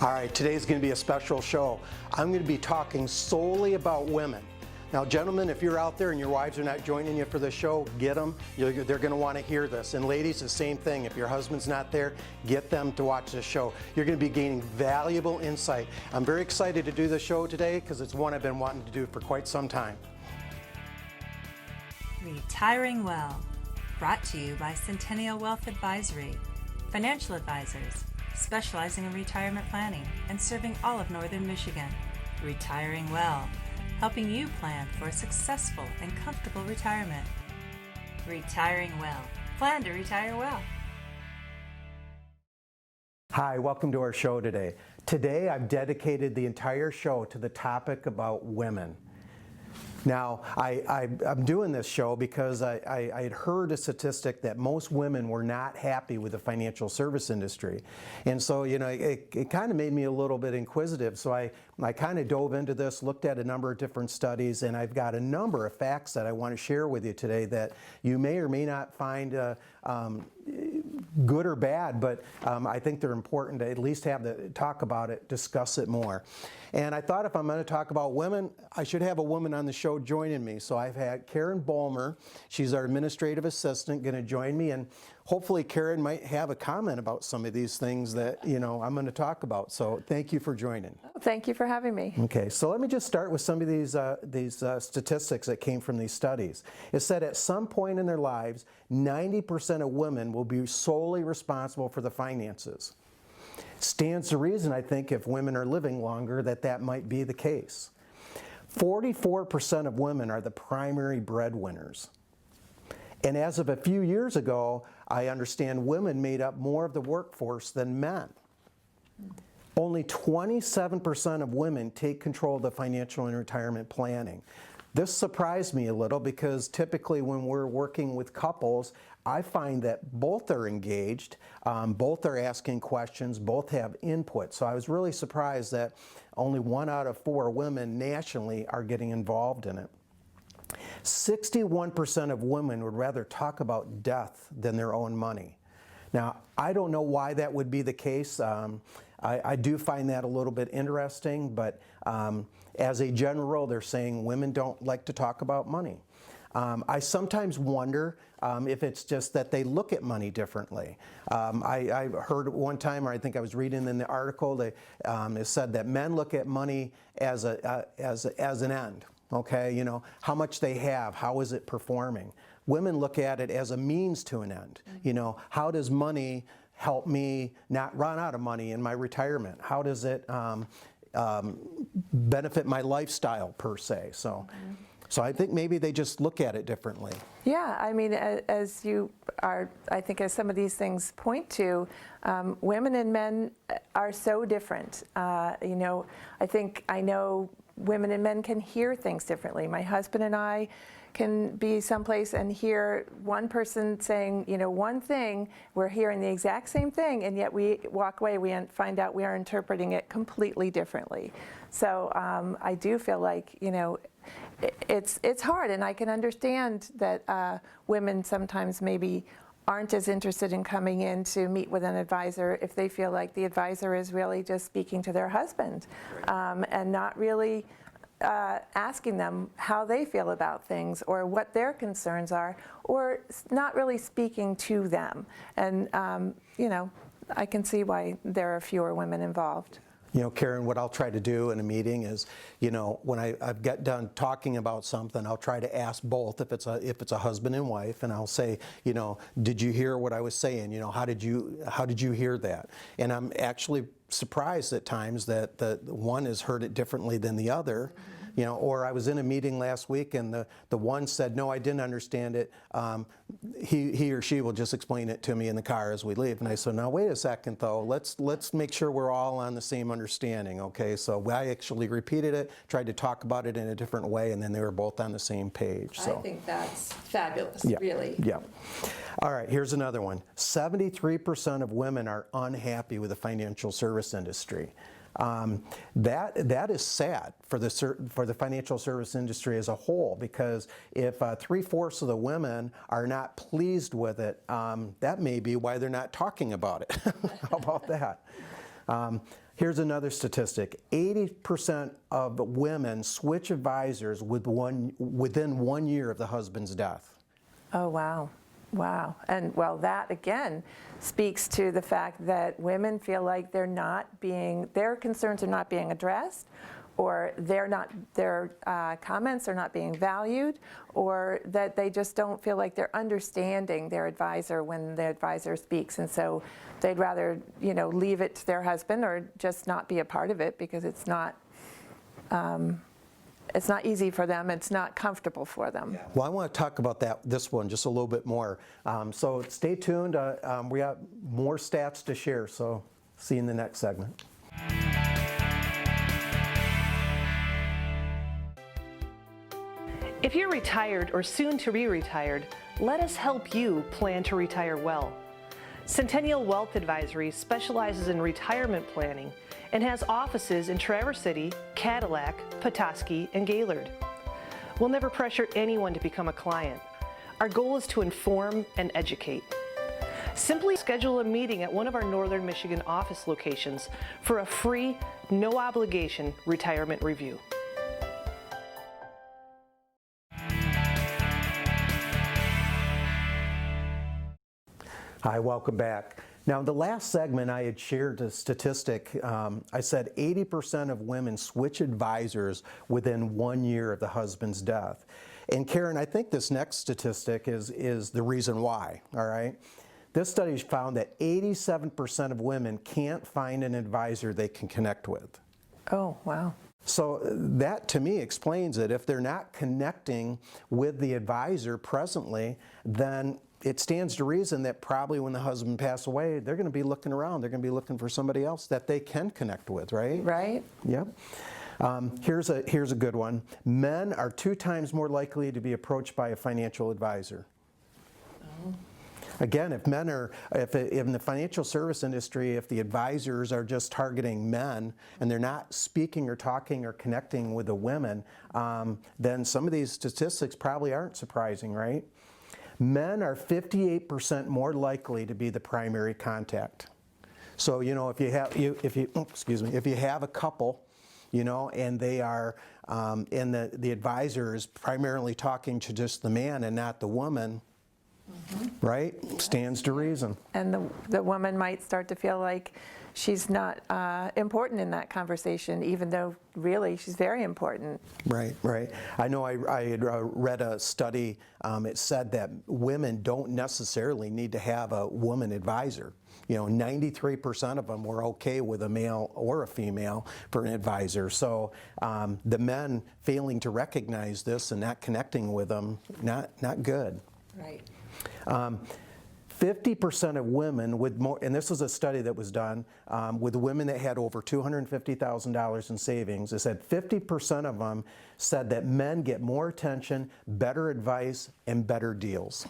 All right, today's going to be a special show. I'm going to be talking solely about women. Now, gentlemen, if you're out there and your wives are not joining you for the show, get them. They're going to want to hear this. And ladies, the same thing. If your husband's not there, get them to watch this show. You're going to be gaining valuable insight. I'm very excited to do the show today because it's one I've been wanting to do for quite some time. Retiring Well, brought to you by Centennial Wealth Advisory, financial advisors specializing in retirement planning and serving all of Northern Michigan. Retiring Well, helping you plan for a successful and comfortable retirement. Retiring Well, plan to retire well. Hi, welcome to our show today. Today I've dedicated the entire show to the topic about women. Now, I'm doing this show because I had heard a statistic that most women were not happy with the financial service industry. And so, you know, it kind of made me a little bit inquisitive. So I kind of dove into this, looked at a number of different studies, and I've got a number of facts that I want to share with you today that you may or may not find good or bad, but I think they're important to at least talk about it, discuss it more. And I thought if I'm going to talk about women, I should have a woman on the show joining me. So I've had Karen Bolmer. She's our administrative assistant, going to join me, and hopefully Karen might have a comment about some of these things that, you know, I'm going to talk about. So thank you for joining. Thank you for having me. Okay, so let me just start with some of these statistics that came from these studies. It said at some point in their lives, 90% of women will be solely responsible for the finances. Stands to reason, I think, if women are living longer, that might be the case. 44% of women are the primary breadwinners. And as of a few years ago, I understand women made up more of the workforce than men. Only 27% of women take control of the financial and retirement planning. This surprised me a little because typically when we're working with couples, I find that both are engaged, both are asking questions, both have input. So I was really surprised that only 1 out of 4 women nationally are getting involved in it. 61% of women would rather talk about death than their own money. Now, I don't know why that would be the case. I do find that a little bit interesting, but as a general rule, they're saying women don't like to talk about money. I sometimes wonder if it's just that they look at money differently. I heard one time, or I think I was reading in the article, it said that men look at money as an end. Okay, you know, how much they have, how is it performing? Women look at it as a means to an end. You know, how does money help me not run out of money in my retirement? How does it benefit my lifestyle per se? So I think maybe they just look at it differently. Yeah, I mean, as you are, I think as some of these things point to, women and men are so different. You know, I know women and men can hear things differently. My husband and I can be someplace and hear one person saying, you know, one thing, we're hearing the exact same thing, and yet we walk away, we find out we are interpreting it completely differently. So I do feel like, you know, it's hard, and I can understand that women sometimes maybe aren't as interested in coming in to meet with an advisor if they feel like the advisor is really just speaking to their husband, and not really asking them how they feel about things or what their concerns are, or not really speaking to them. And you know, I can see why there are fewer women involved. You know, Karen, what I'll try to do in a meeting is, you know, when I've got done talking about something, I'll try to ask both if it's a husband and wife, and I'll say, you know, did you hear what I was saying? You know, how did you hear that? And I'm actually surprised at times that the one has heard it differently than the other. You know, or I was in a meeting last week and the one said, no, I didn't understand it. He or she will just explain it to me in the car as we leave. And I said, now wait a second though, let's make sure we're all on the same understanding, okay? So I actually repeated it, tried to talk about it in a different way, and then they were both on the same page. So I think that's fabulous, yeah, really. Yeah. All right, here's another one. 73% of women are unhappy with the financial service industry. That is sad for the financial service industry as a whole, because if 3/4 of the women are not pleased with it, that may be why they're not talking about it. How about that? Here's another statistic. 80% of women switch advisors within 1 year of the husband's death. Oh, wow. Wow. And well, that again speaks to the fact that women feel like their concerns are not being addressed, or their comments are not being valued, or that they just don't feel like they're understanding their advisor when the advisor speaks. And so they'd rather, leave it to their husband or just not be a part of it because it's not easy for them. It's not comfortable for them. Well, I want to talk about this one just a little bit more. So stay tuned. We got more stats to share. So see you in the next segment. If you're retired or soon to be retired, let us help you plan to retire well. Centennial Wealth Advisory specializes in retirement planning and has offices in Traverse City, Cadillac, Petoskey, and Gaylord. We'll never pressure anyone to become a client. Our goal is to inform and educate. Simply schedule a meeting at one of our Northern Michigan office locations for a free, no-obligation retirement review. Hi, welcome back. Now, in the last segment, I had shared a statistic. I said 80% of women switch advisors within 1 year of the husband's death. And Karen, I think this next statistic is the reason why, all right? This study found that 87% of women can't find an advisor they can connect with. Oh, wow. So that, to me, explains it. If they're not connecting with the advisor presently, then it stands to reason that probably when the husband passed away, they're going to be looking around. They're going to be looking for somebody else that they can connect with, right? Right. Yep. Here's a good one. Men are 2 times more likely to be approached by a financial advisor. Oh. Again, if in the financial service industry, if the advisors are just targeting men and they're not speaking or talking or connecting with the women, then some of these statistics probably aren't surprising, right? Men are 58% more likely to be the primary contact. So, if you have a couple, and they are, and the advisor is primarily talking to just the man and not the woman, right? Stands to reason. And the woman might start to feel like she's not important in that conversation, even though really she's very important. Right, right. I know I had read a study, it said that women don't necessarily need to have a woman advisor. 93% of them were okay with a male or a female for an advisor. So the men failing to recognize this and not connecting with them, not good. Right. 50% of women with more, and this was a study that was done with women that had over $250,000 in savings. They said 50% of them said that men get more attention, better advice, and better deals.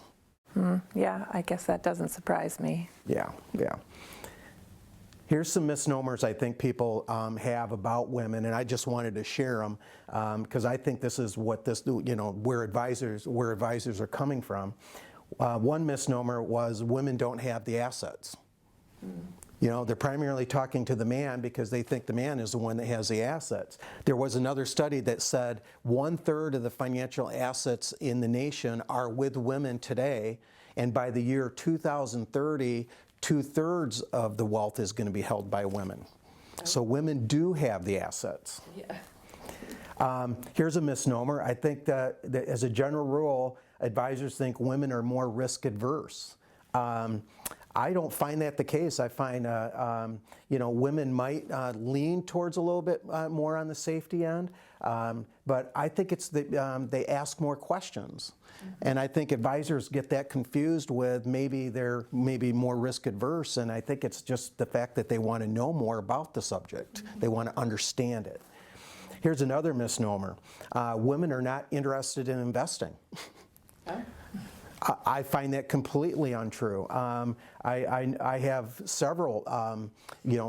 Yeah, I guess that doesn't surprise me. Yeah. Here's some misnomers I think people have about women, and I just wanted to share them because I think this is what where advisors are coming from. One misnomer was women don't have the assets. They're primarily talking to the man because they think the man is the one that has the assets. There was another study that said 1/3 of the financial assets in the nation are with women today, and by the year 2030, 2/3 of the wealth is going to be held by women. So women do have the assets. Yeah. Here's a misnomer. I think that as a general rule, advisors think women are more risk adverse. I don't find that the case. I find women might lean towards a little bit more on the safety end, but I think it's they ask more questions. And I think advisors get that confused with maybe they're more risk adverse, and I think it's just the fact that they want to know more about the subject. They want to understand it. Here's another misnomer. Women are not interested in investing. I find that completely untrue. I have several,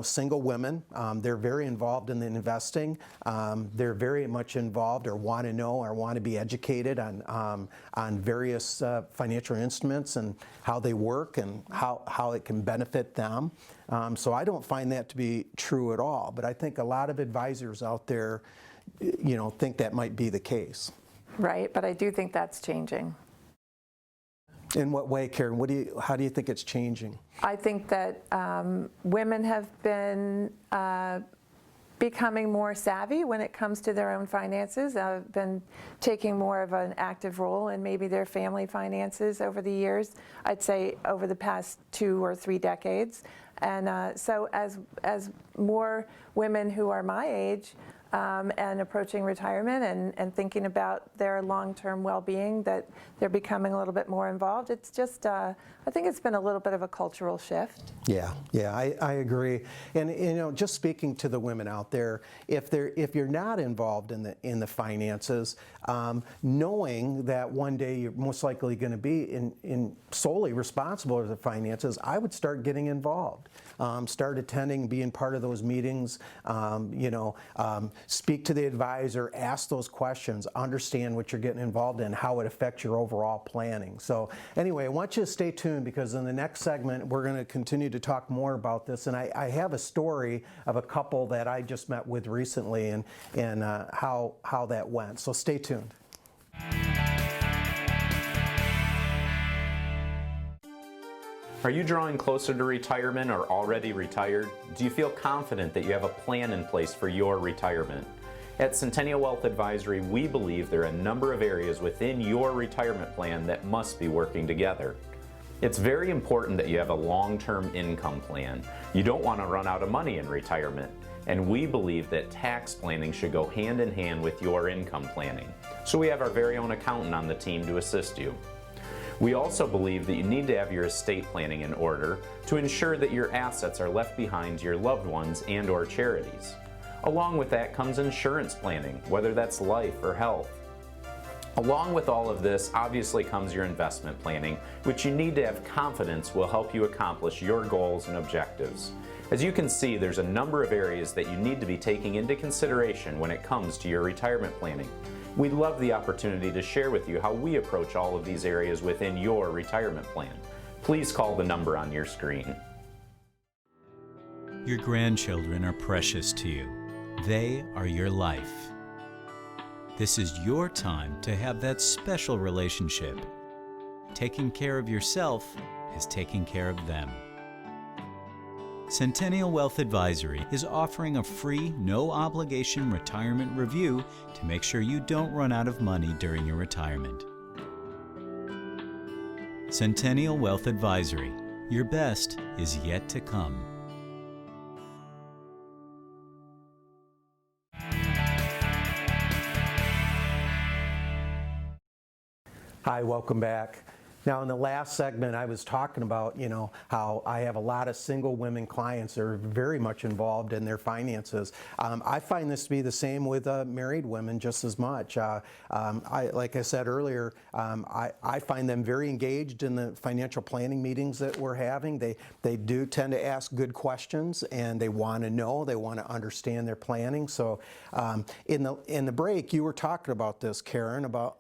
single women. They're very involved in the investing. They're very much involved or want to know or want to be educated on various financial instruments and how they work and how it can benefit them. So I don't find that to be true at all. But I think a lot of advisors out there, think that might be the case. Right, but I do think that's changing. In what way, Karen? How do you think it's changing? I think that women have been becoming more savvy when it comes to their own finances. I've been taking more of an active role in maybe their family finances over the years. I'd say over the past 2 or 3 decades. And so as more women who are my age and approaching retirement and thinking about their long-term well-being, that they're becoming a little bit more involved. It's just, I think it's been a little bit of a cultural shift. Yeah, I agree. And just speaking to the women out there, if you're not involved in the finances, knowing that one day you're most likely going to be in solely responsible for the finances, I would start getting involved. Start attending, being part of those meetings, speak to the advisor, ask those questions, understand what you're getting involved in, how it affects your overall planning. So anyway, I want you to stay tuned because in the next segment, we're going to continue to talk more about this. And I have a story of a couple that I just met with recently and how that went. So stay tuned. Are you drawing closer to retirement or already retired? Do you feel confident that you have a plan in place for your retirement? At Centennial Wealth Advisory, we believe there are a number of areas within your retirement plan that must be working together. It's very important that you have a long-term income plan. You don't want to run out of money in retirement. And we believe that tax planning should go hand in hand with your income planning. So we have our very own accountant on the team to assist you. We also believe that you need to have your estate planning in order to ensure that your assets are left behind to your loved ones and or charities. Along with that comes insurance planning, whether that's life or health. Along with all of this, obviously comes your investment planning, which you need to have confidence will help you accomplish your goals and objectives. As you can see, there's a number of areas that you need to be taking into consideration when it comes to your retirement planning. We'd love the opportunity to share with you how we approach all of these areas within your retirement plan. Please call the number on your screen. Your grandchildren are precious to you. They are your life. This is your time to have that special relationship. Taking care of yourself is taking care of them. Centennial Wealth Advisory is offering a free, no-obligation retirement review to make sure you don't run out of money during your retirement. Centennial Wealth Advisory. Your best is yet to come. Hi, welcome back. Now, in the last segment, I was talking about, how I have a lot of single women clients that are very much involved in their finances. I find this to be the same with married women just as much. Like I said earlier, I find them very engaged in the financial planning meetings that we're having. They do tend to ask good questions, and they want to know, they want to understand their planning. So in the break, you were talking about this, Karen, about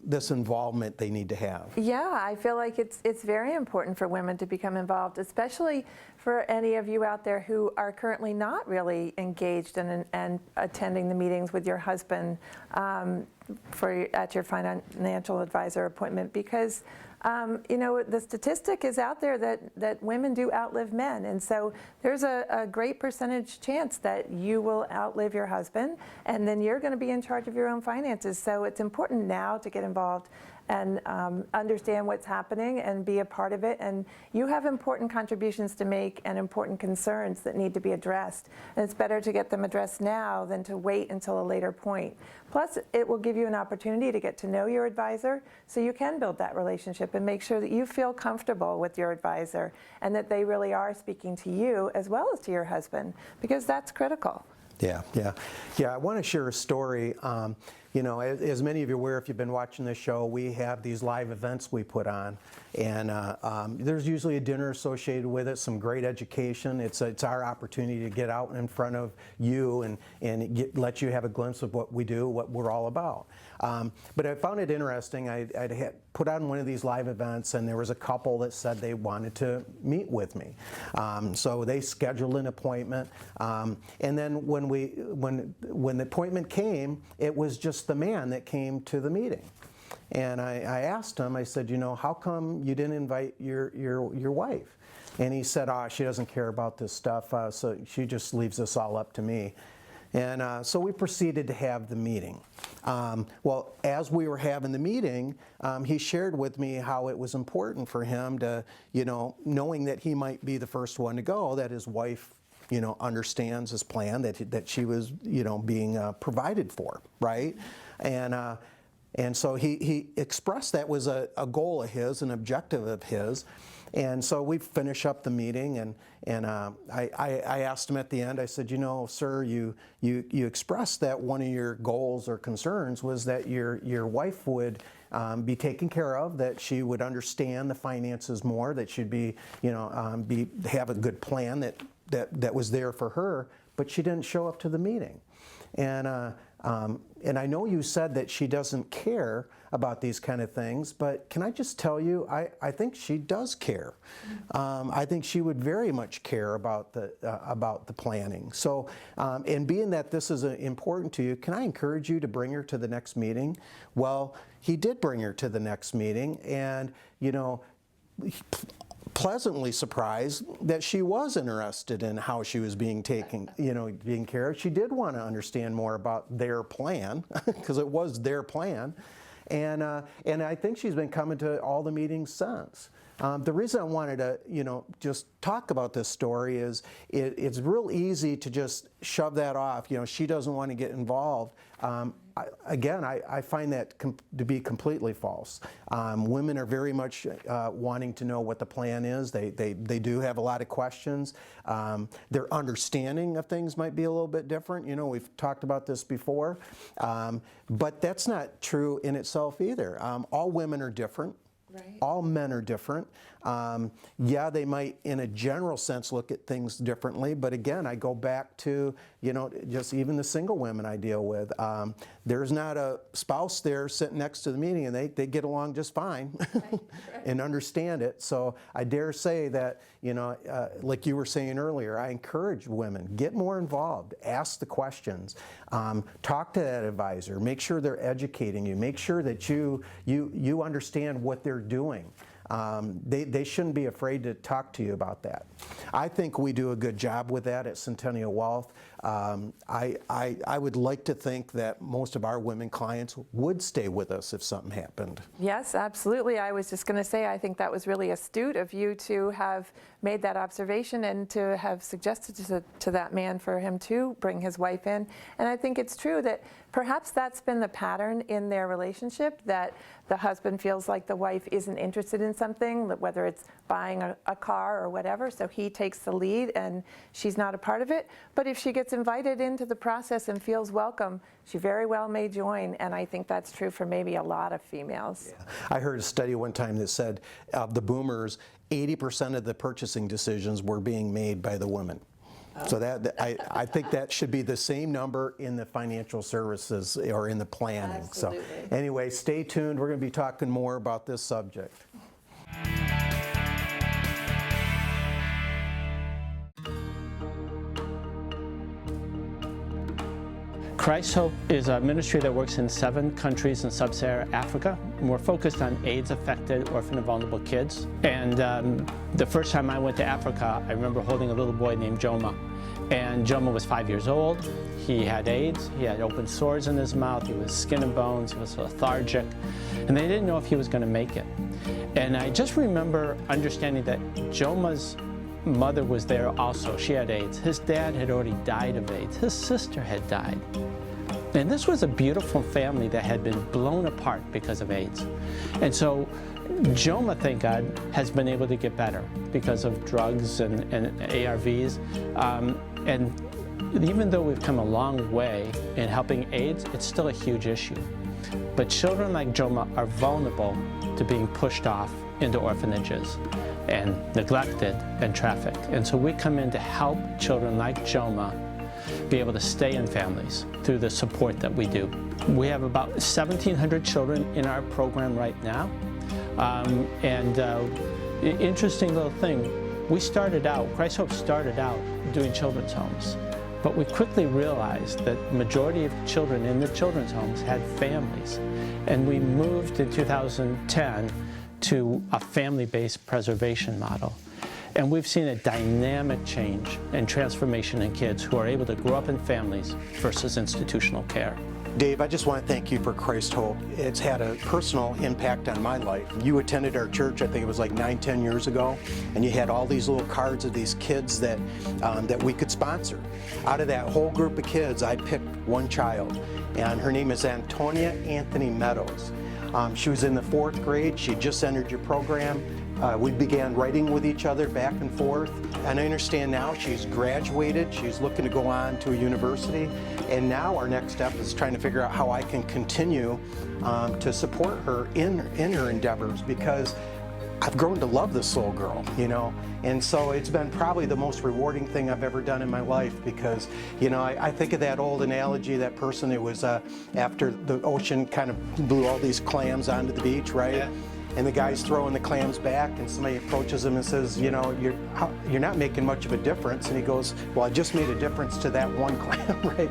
this involvement they need to have. Yeah, I feel like it's very important for women to become involved, especially for any of you out there who are currently not really engaged and attending the meetings with your husband at your financial advisor appointment, because the statistic is out there that women do outlive men, and so there's a great percentage chance that you will outlive your husband, and then you're going to be in charge of your own finances. So it's important now to get involved and understand what's happening and be a part of it. And you have important contributions to make and important concerns that need to be addressed. And it's better to get them addressed now than to wait until a later point. Plus, it will give you an opportunity to get to know your advisor so you can build that relationship and make sure that you feel comfortable with your advisor and that they really are speaking to you as well as to your husband, because that's critical. Yeah. I want to share a story you know, as many of you are aware, if you've been watching this show, we have these live events we put on, and there's usually a dinner associated with it, some great education. It's our opportunity to get out in front of you and let you have a glimpse of what we do, what we're all about. But I found it interesting. I'd had put on one of these live events, and there was a couple that said they wanted to meet with me. So they scheduled an appointment, and then when the appointment came, it was just the man that came to the meeting. And I asked him, I said, you know, how come you didn't invite your wife? And he said, she doesn't care about this stuff, so she just leaves this all up to me. And so we proceeded to have the meeting. Well, as we were having the meeting, he shared with me how it was important for him to, you know, knowing that he might be the first one to go, that his wife, you know, understands his plan, that she was, you know, being provided for, right? And so he expressed that was a goal of his, an objective of his. And so we finish up the meeting, and I asked him at the end, I said, you know, sir, you expressed that one of your goals or concerns was that your wife would be taken care of, that she would understand the finances more, that she'd be, you know, have a good plan that was there for her, but she didn't show up to the meeting. And I know you said that she doesn't care about these kind of things, but can I just tell you, I think she does care. I think she would very much care about the planning. So, and being that this is important to you, can I encourage you to bring her to the next meeting? Well, he did bring her to the next meeting, and, you know, pleasantly surprised that she was interested in how she was being taken, you know, being care of. She did want to understand more about their plan, because it was their plan. And I think she's been coming to all the meetings since. The reason I wanted to, you know, just talk about this story is it's real easy to just shove that off. You know, she doesn't want to get involved. I find that to be completely false. Women are very much wanting to know what the plan is. They do have a lot of questions. Their understanding of things might be a little bit different. You know, we've talked about this before. But that's not true in itself either. All women are different. Right. All men are different. Yeah, they might, in a general sense, look at things differently. But again, I go back to, you know, just even the single women I deal with. There's not a spouse there sitting next to the meeting, and they get along just fine right. and understand it. So I dare say that, you know, like you were saying earlier, I encourage women, get more involved, ask the questions, talk to that advisor, make sure they're educating you, make sure that you understand what they're doing. They shouldn't be afraid to talk to you about that. I think we do a good job with that at Centennial Wealth. I would like to think that most of our women clients would stay with us if something happened. Yes, absolutely. I was just going to say, I think that was really astute of you to have made that observation and to have suggested to that man for him to bring his wife in. And I think it's true that perhaps that's been the pattern in their relationship, that the husband feels like the wife isn't interested in something, whether it's buying a car or whatever, so he takes the lead and she's not a part of it. But if she gets invited into the process and feels welcome, she very well may join, and I think that's true for maybe a lot of females. Yeah. I heard a study one time that said the boomers, 80% of the purchasing decisions were being made by the women. So I think that should be the same number in the financial services or in the planning. Absolutely. So anyway, stay tuned. We're going to be talking more about this subject. Christ Hope is a ministry that works in 7 countries in sub-Saharan Africa. We're focused on AIDS-affected, orphan and vulnerable kids. And the first time I went to Africa, I remember holding a little boy named Joma. And Joma was 5 years old. He had AIDS. He had open sores in his mouth. He was skin and bones. He was lethargic. And they didn't know if he was going to make it. And I just remember understanding that Joma's mother was there also. She had AIDS. His dad had already died of AIDS. His sister had died. And this was a beautiful family that had been blown apart because of AIDS. And so Joma, thank God, has been able to get better because of drugs and ARVs. And even though we've come a long way in helping AIDS, it's still a huge issue. But children like Joma are vulnerable to being pushed off into orphanages and neglected and trafficked. And so we come in to help children like Joma be able to stay in families through the support that we do. We have about 1,700 children in our program right now. Interesting little thing, Christ Hope started out doing children's homes. But we quickly realized that the majority of children in the children's homes had families. And we moved in 2010 to a family-based preservation model. And we've seen a dynamic change and transformation in kids who are able to grow up in families versus institutional care. Dave, I just want to thank you for Christ Hope. It's had a personal impact on my life. You attended our church, I think it was like 9-10 years ago, and you had all these little cards of these kids that we could sponsor. Out of that whole group of kids, I picked one child, and her name is Antonia Anthony Meadows. She was in the 4th grade. She just entered your program. We began writing with each other back and forth, and I understand now she's graduated. She's looking to go on to a university, and now our next step is trying to figure out how I can continue to support her in her endeavors, because I've grown to love this little girl, you know, and so it's been probably the most rewarding thing I've ever done in my life, because, you know, I think of that old analogy, that person that was after the ocean kind of blew all these clams onto the beach, right? Yeah. And the guy's throwing the clams back, and somebody approaches him and says, you know, you're not making much of a difference. And he goes, well, I just made a difference to that one clam, right?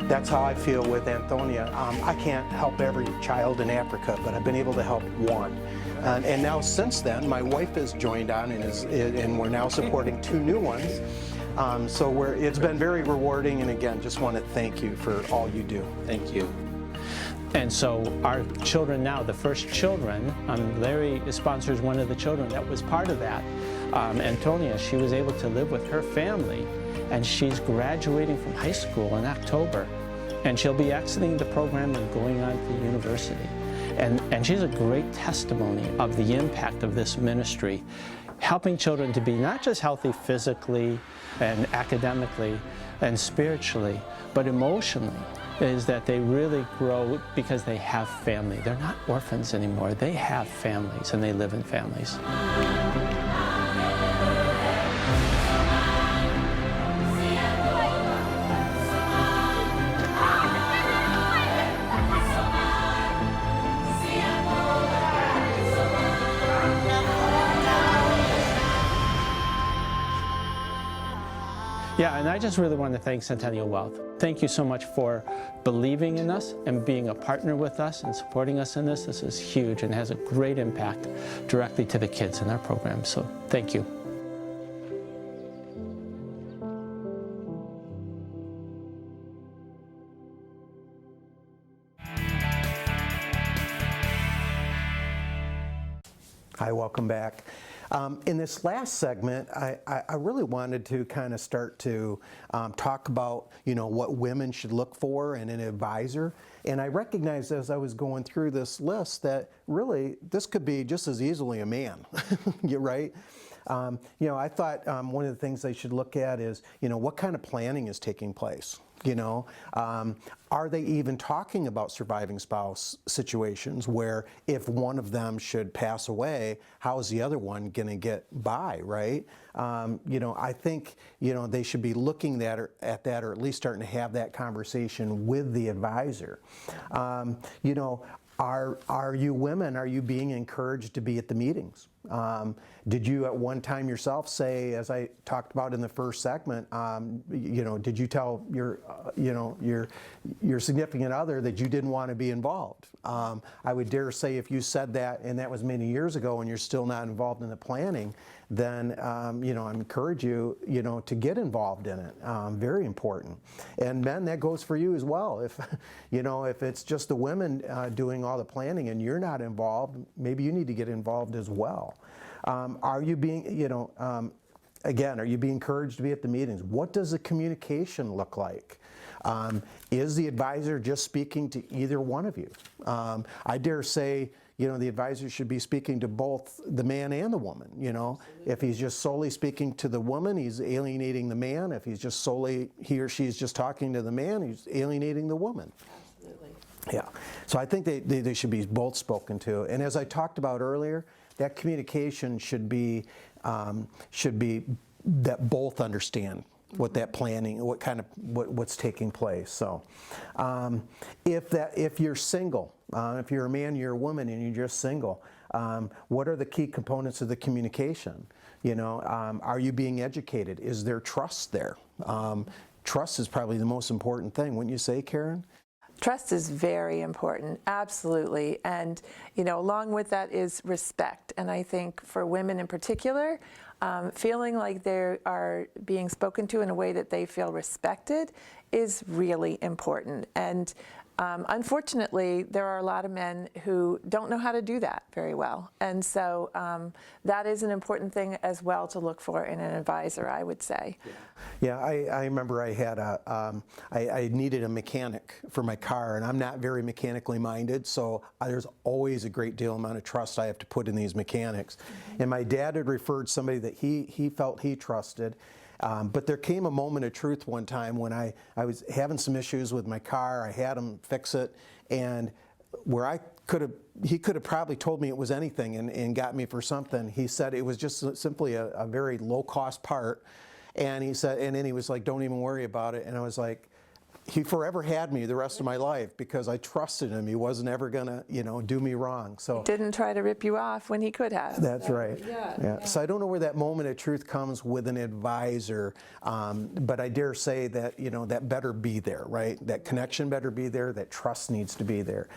That's how I feel with Antonia. I can't help every child in Africa, but I've been able to help one. And now since then, my wife has joined on, and we're now supporting 2 new ones. So it's been very rewarding, and again, just want to thank you for all you do. Thank you. And so our children now, the first children, Larry sponsors one of the children that was part of that. Antonia, she was able to live with her family, and she's graduating from high school in October. And she'll be exiting the program and going on to university. And she's a great testimony of the impact of this ministry, helping children to be not just healthy physically and academically and spiritually, but emotionally, is that they really grow because they have family. They're not orphans anymore. They have families, and they live in families. Yeah, and I just really want to thank Centennial Wealth. Thank you so much for believing in us and being a partner with us and supporting us in this. This is huge and has a great impact directly to the kids in our program. So thank you. Hi, welcome back. In this last segment, I really wanted to kind of start to talk about, you know, what women should look for in an advisor. And I recognized as I was going through this list that really this could be just as easily a man. You're right. You know, I thought one of the things they should look at is, you know, what kind of planning is taking place. You know, are they even talking about surviving spouse situations where if one of them should pass away, how is the other one going to get by, right? You know, I think, you know, they should be looking at that, or at least starting to have that conversation with the advisor. You know, are you women, are you being encouraged to be at the meetings? Did you at one time yourself say, as I talked about in the first segment, you know, did you tell your, you know, your significant other that you didn't want to be involved? I would dare say if you said that, and that was many years ago, and you're still not involved in the planning, then, you know, I encourage you, you know, to get involved in it. Very important. And men, that goes for you as well. If, you know, if it's just the women doing all the planning and you're not involved, maybe you need to get involved as well. Are you being, you know, again, are you being encouraged to be at the meetings? What does the communication look like? Is the advisor just speaking to either one of you? I dare say, you know, the advisor should be speaking to both the man and the woman, you know. If he's just solely speaking to the woman, he's alienating the man. If he's just solely, he or she is just talking to the man, he's alienating the woman. Absolutely. Yeah, so I think they should be both spoken to. And as I talked about earlier, that communication should be that both understand what that planning, what's taking place. So, if you're single, if you're a man, you're a woman, and you're just single, what are the key components of the communication? You know, are you being educated? Is there trust there? Trust is probably the most important thing, wouldn't you say, Karen? Trust is very important, absolutely. And, you know, along with that is respect. And I think for women in particular, feeling like they are being spoken to in a way that they feel respected is really important. And unfortunately, there are a lot of men who don't know how to do that very well. And so that is an important thing as well to look for in an advisor, I would say. Yeah, I remember I had I needed a mechanic for my car, and I'm not very mechanically minded, so there's always a great deal amount of trust I have to put in these mechanics. And my dad had referred somebody that he felt he trusted. But there came a moment of truth one time when I was having some issues with my car. I had him fix it, and where he could have probably told me it was anything and got me for something. He said it was just simply a very low-cost part, and he said, and then he was like, "Don't even worry about it." And I was like, he forever had me the rest of my life because I trusted him. He wasn't ever gonna, you know, do me wrong. So Didn't try to rip you off when he could have. that's right. Yeah. So I don't know where that moment of truth comes with an advisor, but I dare say that, you know, that better be there, right? That connection better be there. That trust needs to be there.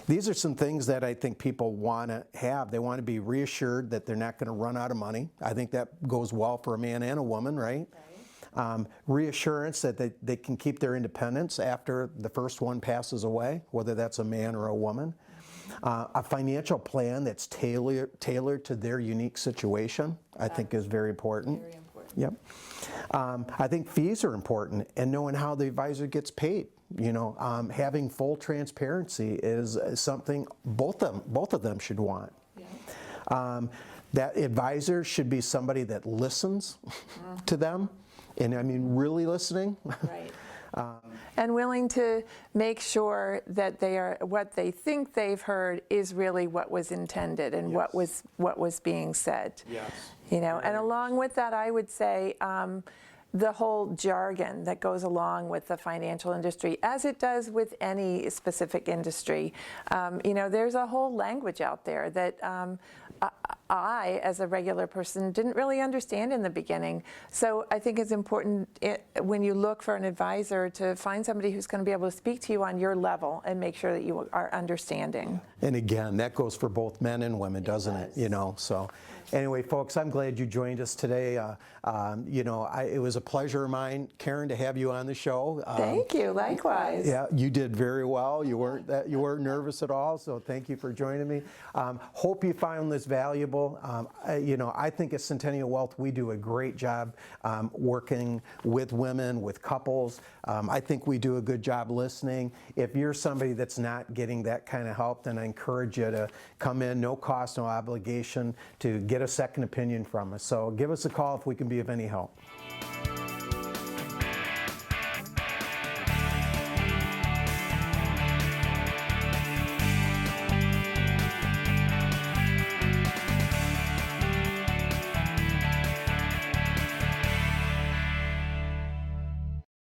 These are some things that I think people want to have. They want to be reassured that they're not going to run out of money. I think that goes well for a man and a woman, right? Reassurance that they can keep their independence after the first one passes away, whether that's a man or a woman. A financial plan that's tailored to their unique situation, I think is very important. Very important. Yep. I think fees are important, and knowing how the advisor gets paid. You know, having full transparency is something both of them should want. Yeah. That advisor should be somebody that listens to them. And I mean, really listening. Right. And willing to make sure that what they think they've heard is really what was intended and what was being said. Yes. You know, and along with that, I would say the whole jargon that goes along with the financial industry, as it does with any specific industry. You know, there's a whole language out there that I, as a regular person, didn't really understand in the beginning. So I think it's important when you look for an advisor to find somebody who's going to be able to speak to you on your level and make sure that you are understanding. And again, that goes for both men and women, doesn't it? You know, so anyway, folks, I'm glad you joined us today. You know, it was a pleasure of mine, Karen, to have you on the show. Thank you. Likewise. Yeah, you did very well. You weren't nervous at all. So thank you for joining me. Hope you found this valuable. You know, I think at Centennial Wealth we do a great job working with women, with couples. I think we do a good job listening. If you're somebody that's not getting that kind of help, then I encourage you to come in, no cost, no obligation, to get a second opinion from us. So give us a call if we can be of any help.